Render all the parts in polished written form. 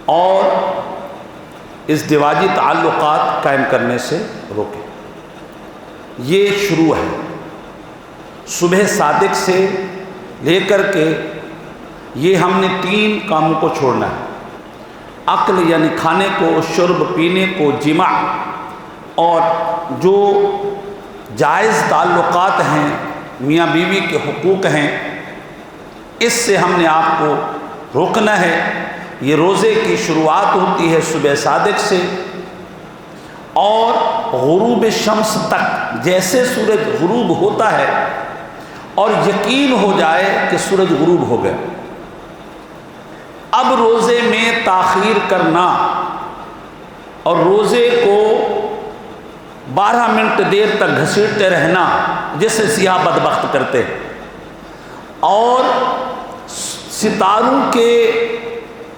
اور ازدواجی تعلقات قائم کرنے سے روکے۔ یہ شروع ہے، صبح صادق سے لے کر کے یہ ہم نے 3 کاموں کو چھوڑنا ہے، عقل یعنی کھانے کو، شرب پینے کو، جماع، اور جو جائز تعلقات ہیں، میاں بیوی کے حقوق ہیں، اس سے ہم نے آپ کو روکنا ہے۔ یہ روزے کی شروعات ہوتی ہے صبح صادق سے اور غروب شمس تک، جیسے سورج غروب ہوتا ہے اور یقین ہو جائے کہ سورج غروب ہو گیا، اب روزے میں تاخیر کرنا اور روزے کو 12 منٹ دیر تک گھسیٹتے رہنا، جسے سیاہ بدبخت کرتے ہیں، اور ستاروں کے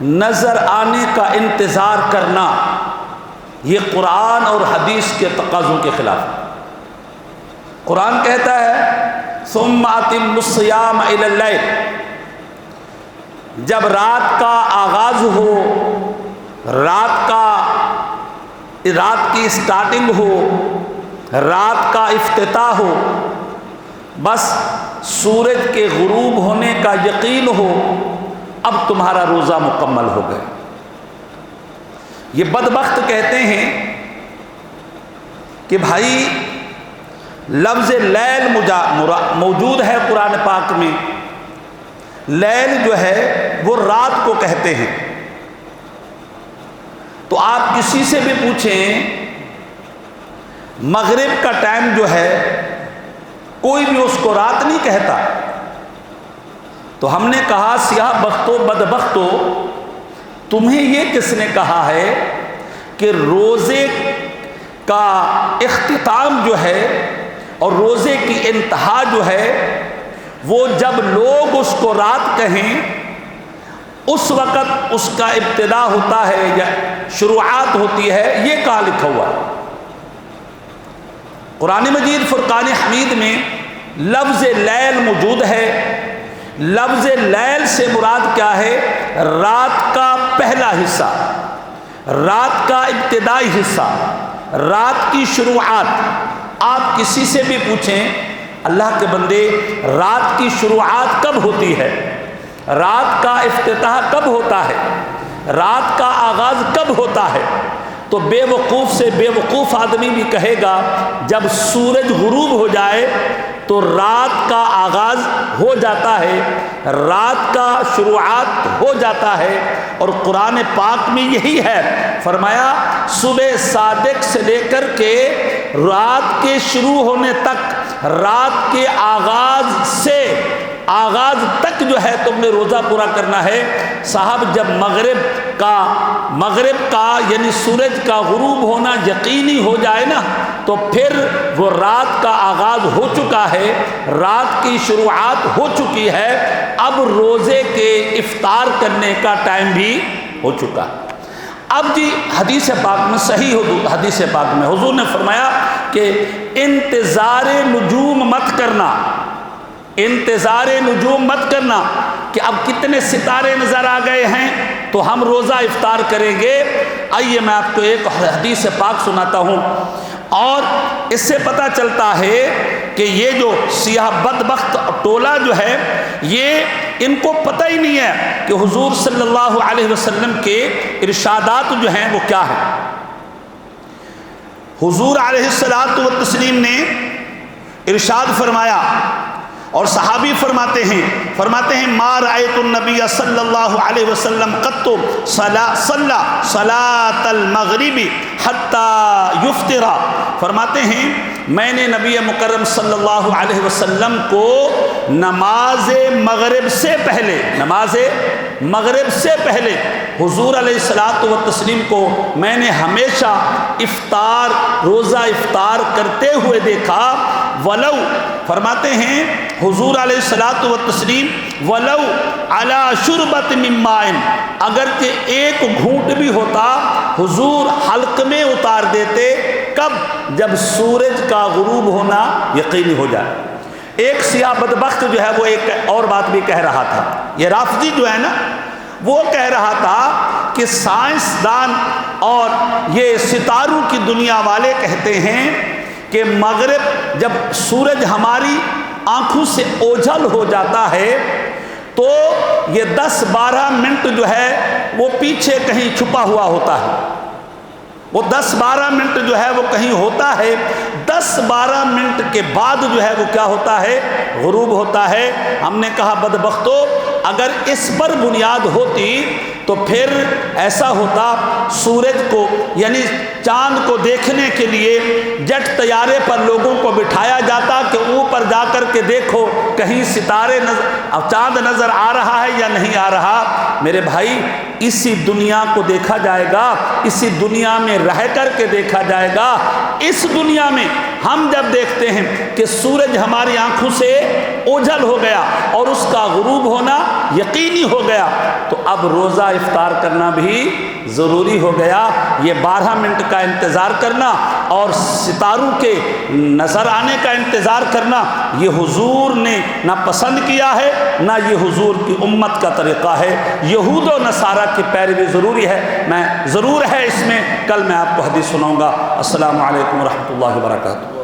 نظر آنے کا انتظار کرنا، یہ قرآن اور حدیث کے تقاضوں کے خلاف ہے۔ قرآن کہتا ہے ثم اتم الصیام الی اللیل، جب رات کا آغاز ہو، رات کی اسٹارٹنگ ہو، رات کا افتتاح ہو، بس سورج کے غروب ہونے کا یقین ہو، اب تمہارا روزہ مکمل ہو گیا۔ یہ بدبخت کہتے ہیں کہ بھائی لفظ لیل موجود ہے قرآن پاک میں، لیل جو ہے وہ رات کو کہتے ہیں، تو آپ کسی سے بھی پوچھیں مغرب کا ٹائم جو ہے کوئی بھی اس کو رات نہیں کہتا۔ تو ہم نے کہا سیاہ بختو بدبختو، تمہیں یہ کس نے کہا ہے کہ روزے کا اختتام جو ہے اور روزے کی انتہا جو ہے وہ جب لوگ اس کو رات کہیں اس وقت اس کا ابتدا ہوتا ہے یا شروعات ہوتی ہے، یہ کہاں لکھا ہوا ہے؟ قرآن مجید فرقان حمید میں لفظ لیل موجود ہے۔ لفظ لیل سے مراد کیا ہے؟ رات کا پہلا حصہ، رات کا ابتدائی حصہ، رات کی شروعات۔ آپ کسی سے بھی پوچھیں اللہ کے بندے رات کی شروعات کب ہوتی ہے، رات کا افتتاح کب ہوتا ہے، رات کا آغاز کب ہوتا ہے، تو بے وقوف سے بے وقوف آدمی بھی کہے گا جب سورج غروب ہو جائے تو رات کا آغاز ہو جاتا ہے، رات کا شروعات ہو جاتا ہے۔ اور قرآن پاک میں یہی ہے، فرمایا صبح صادق سے لے کر کے رات کے شروع ہونے تک، رات کے آغاز تک جو ہے تم نے روزہ پورا کرنا ہے۔ صاحب جب مغرب کا یعنی سورج کا غروب ہونا یقینی ہو جائے نا، تو پھر وہ رات کا آغاز ہو چکا ہے، رات کی شروعات ہو چکی ہے، اب روزے کے افطار کرنے کا ٹائم بھی ہو چکا ہے۔ اب جی حدیث پاک میں صحیح حدیث پاک میں حضور نے فرمایا کہ انتظار نجوم مت کرنا، انتظار نجوم مت کرنا کہ اب کتنے ستارے نظر آ گئے ہیں تو ہم روزہ افطار کریں گے۔ آئیے میں آپ کو ایک حدیث پاک سناتا ہوں، اور اس سے پتہ چلتا ہے کہ یہ جو سیاہ بدبخت ٹولہ جو ہے یہ ان کو پتہ ہی نہیں ہے کہ حضور صلی اللہ علیہ وسلم کے ارشادات جو ہیں وہ کیا ہیں۔ حضور علیہ الصلوۃ والتسلیم نے ارشاد فرمایا، اور صحابی فرماتے ہیں ما رأیت النبی صلی اللہ علیہ وسلم قط صلی صلاۃ المغرب حتی یفطر، فرماتے ہیں میں نے نبی مکرم صلی اللہ علیہ وسلم کو نماز مغرب سے پہلے حضور علیہ الصلوۃ والتسلیم کو میں نے ہمیشہ روزہ افطار کرتے ہوئے دیکھا، ولو فرماتے ہیں حضور علیہ الصلوۃ والتسلیم ولو علی شربۃ من ماء، اگرچہ ایک گھونٹ بھی ہوتا حضور حلق میں اتار دیتے، کب؟ جب سورج کا غروب ہونا یقینی ہو جائے۔ ایک سیاہ بدبخت جو ہے وہ ایک اور بات بھی کہہ رہا تھا، یہ رافضی جو ہے نا وہ کہہ رہا تھا کہ سائنسدان اور یہ ستاروں کی دنیا والے کہتے ہیں کہ مغرب جب سورج ہماری آنکھوں سے اوجھل ہو جاتا ہے تو یہ 10-12 منٹ جو ہے وہ پیچھے کہیں چھپا ہوا ہوتا ہے، وہ 10-12 منٹ جو ہے وہ کہیں ہوتا ہے، 10-12 منٹ کے بعد جو ہے وہ کیا ہوتا ہے؟ غروب ہوتا ہے۔ ہم نے کہا بدبختو، اگر اس پر بنیاد ہوتی تو پھر ایسا ہوتا سورج کو یعنی چاند کو دیکھنے کے لیے جٹ طیارے پر لوگوں کو بٹھایا جاتا کہ اوپر جا کر کے دیکھو کہیں ستارے چاند نظر آ رہا ہے یا نہیں آ رہا۔ میرے بھائی، اسی دنیا کو دیکھا جائے گا، اسی دنیا میں رہ کر کے دیکھا جائے گا۔ اس دنیا میں ہم جب دیکھتے ہیں کہ سورج ہماری آنکھوں سے اوجھل ہو گیا اور اس کا غروب ہونا یقینی ہو گیا، تو اب روزہ افطار کرنا بھی ضروری ہو گیا۔ یہ 12 منٹ کا انتظار کرنا اور ستاروں کے نظر آنے کا انتظار کرنا، یہ حضور نے نہ پسند کیا ہے، نہ یہ حضور کی امت کا طریقہ ہے۔ یہود و نصارہ کی پیروی ضروری ہے، میں ضرور ہے اس میں، کل میں آپ کو حدیث سناؤں گا۔ السلام علیکم ورحمۃ اللہ وبرکاتہ۔